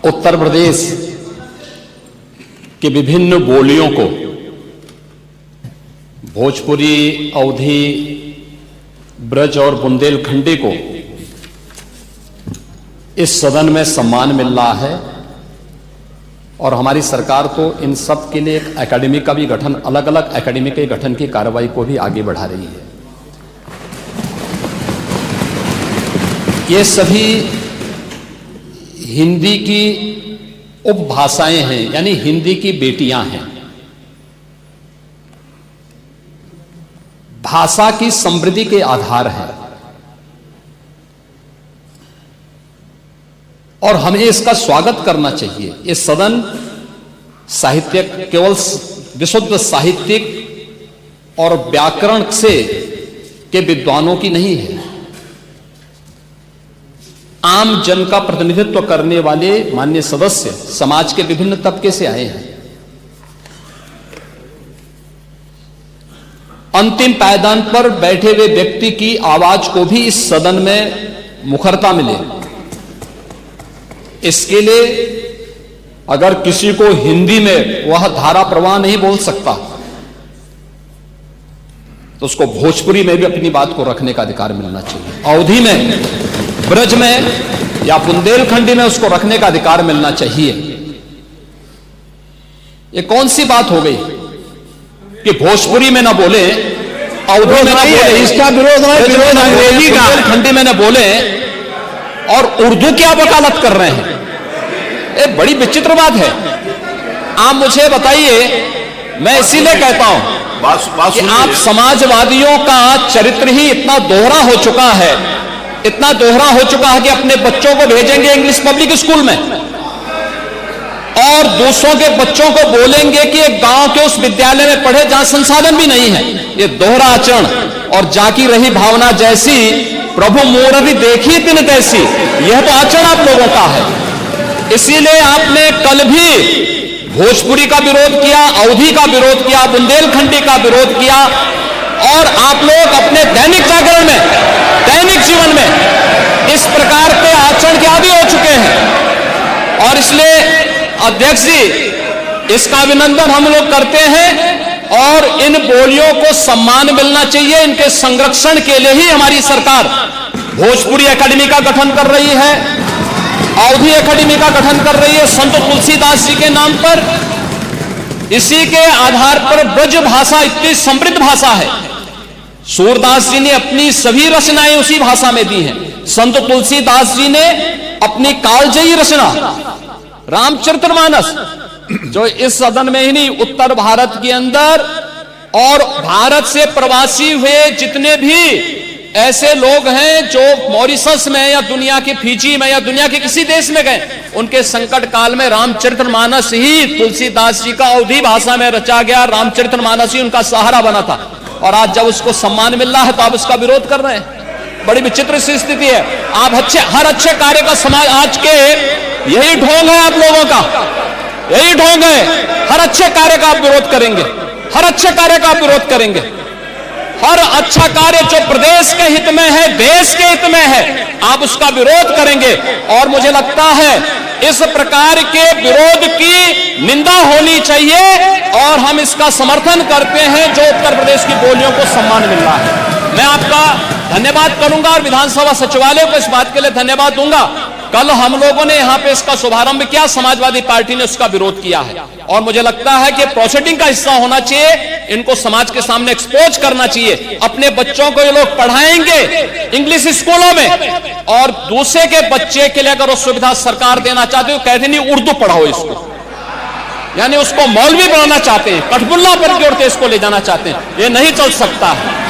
उत्तर प्रदेश के विभिन्न बोलियों को, भोजपुरी, अवधी, ब्रज और बुंदेलखंडी को इस सदन में सम्मान मिल रहा है और हमारी सरकार तो इन सब के लिए एक एकेडमी का भी गठन, अलग अलग एकेडमी के गठन की कार्रवाई को भी आगे बढ़ा रही है। ये सभी हिंदी की उपभाषाएं हैं, यानी हिंदी की बेटियां हैं। भाषा की समृद्धि के आधार है और हमें इसका स्वागत करना चाहिए। ये सदन साहित्य केवल विशुद्ध साहित्यिक और व्याकरण से के विद्वानों की नहीं है, आम जन का प्रतिनिधित्व करने वाले माननीय सदस्य समाज के विभिन्न तबके से आए हैं। अंतिम पायदान पर बैठे हुए व्यक्ति की आवाज को भी इस सदन में मुखरता मिले, इसके लिए अगर किसी को हिंदी में वह धारा प्रवाह नहीं बोल सकता तो उसको भोजपुरी में भी अपनी बात को रखने का अधिकार मिलना चाहिए, अवधी में, ब्रज में या बुंदेलखंडी में उसको रखने का अधिकार मिलना चाहिए। ये कौन सी बात हो गई कि भोजपुरी में ना बोले, अवधी में ना बोले, इसका विरोध अंग्रेजी का, बुंदेलखंडी में ना बोले और उर्दू की आप वकालत कर रहे हैं। ये बड़ी विचित्र बात है। आप मुझे बताइए, मैं इसीलिए कहता हूं कि आप समाजवादियों का चरित्र ही इतना दोहरा हो चुका है, इतना दोहरा हो चुका है कि अपने बच्चों को भेजेंगे इंग्लिश पब्लिक स्कूल में और दूसरों के बच्चों को बोलेंगे कि एक गांव के उस विद्यालय में पढ़े जहां संसाधन भी नहीं है। ये दोहरा आचरण और जाकी रही भावना जैसी प्रभु मूर्ति देखी तिन तैसी, यह तो आचरण आप लोगों का है। इसीलिए आपने कल भी भोजपुरी का विरोध किया, अवधी का विरोध किया, बुंदेलखंडी का विरोध किया और आप लोग अपने दैनिक जागरण में, दैनिक जीवन में इस प्रकार के आचरण के आदी हो चुके हैं। और इसलिए अध्यक्ष जी, इसका अभिनंदन हम लोग करते हैं और इन बोलियों को सम्मान मिलना चाहिए। इनके संरक्षण के लिए ही हमारी सरकार भोजपुरी एकेडमी का गठन कर रही है, अवधी एकेडमी का गठन कर रही है संत तुलसीदास जी के नाम पर। इसी के आधार पर ब्रज भाषा इतनी समृद्ध भाषा है। सूरदास जी ने अपनी सभी रचनाएं उसी भाषा में दी हैं। संत तुलसीदास जी ने अपनी कालजयी रचना रामचरितमानस, जो इस सदन में ही नहीं, उत्तर भारत के अंदर और भारत से प्रवासी हुए जितने भी ऐसे लोग हैं जो मॉरिशस में या दुनिया के फिजी में या दुनिया के किसी देश में गए, उनके संकट काल में रामचरितमानस ही तुलसीदास जी का अवधी भाषा में रचा गया, रामचरितमानस ही उनका सहारा बना था। और आज जब उसको सम्मान मिल रहा है तो आप उसका विरोध कर रहे हैं। बड़ी विचित्र सी स्थिति है। आप हर अच्छे कार्य का समाज, आज के यही ढोंग है आप लोगों का, यही ढोंग है। हर अच्छे कार्य का आप विरोध करेंगे, हर अच्छे कार्य का आप विरोध करेंगे। हर अच्छा कार्य जो प्रदेश के हित में है, देश के हित में है, आप उसका विरोध करेंगे। और मुझे लगता है इस प्रकार के विरोध की निंदा होनी चाहिए और हम इसका समर्थन करते हैं जो उत्तर प्रदेश की बोलियों को सम्मान मिल रहा है। मैं आपका धन्यवाद करूंगा और विधानसभा सचिवालय को इस बात के लिए धन्यवाद दूंगा। कल हम लोगों ने यहां पे इसका शुभारंभ किया, समाजवादी पार्टी ने उसका विरोध किया है और मुझे लगता है कि प्रोसीडिंग का हिस्सा होना चाहिए। इनको समाज के सामने एक्सपोज करना चाहिए। अपने बच्चों को ये लोग पढ़ाएंगे इंग्लिश स्कूलों में और दूसरे के बच्चे के लिए अगर वो सुविधा सरकार देना चाहते हो, कहते नहीं उर्दू पढ़ाओ इसको, यानी उसको मौलवी बनाना चाहते हैं, कठपुल्ला पर की ओर इसको ले जाना चाहते हैं। ये नहीं चल सकता है।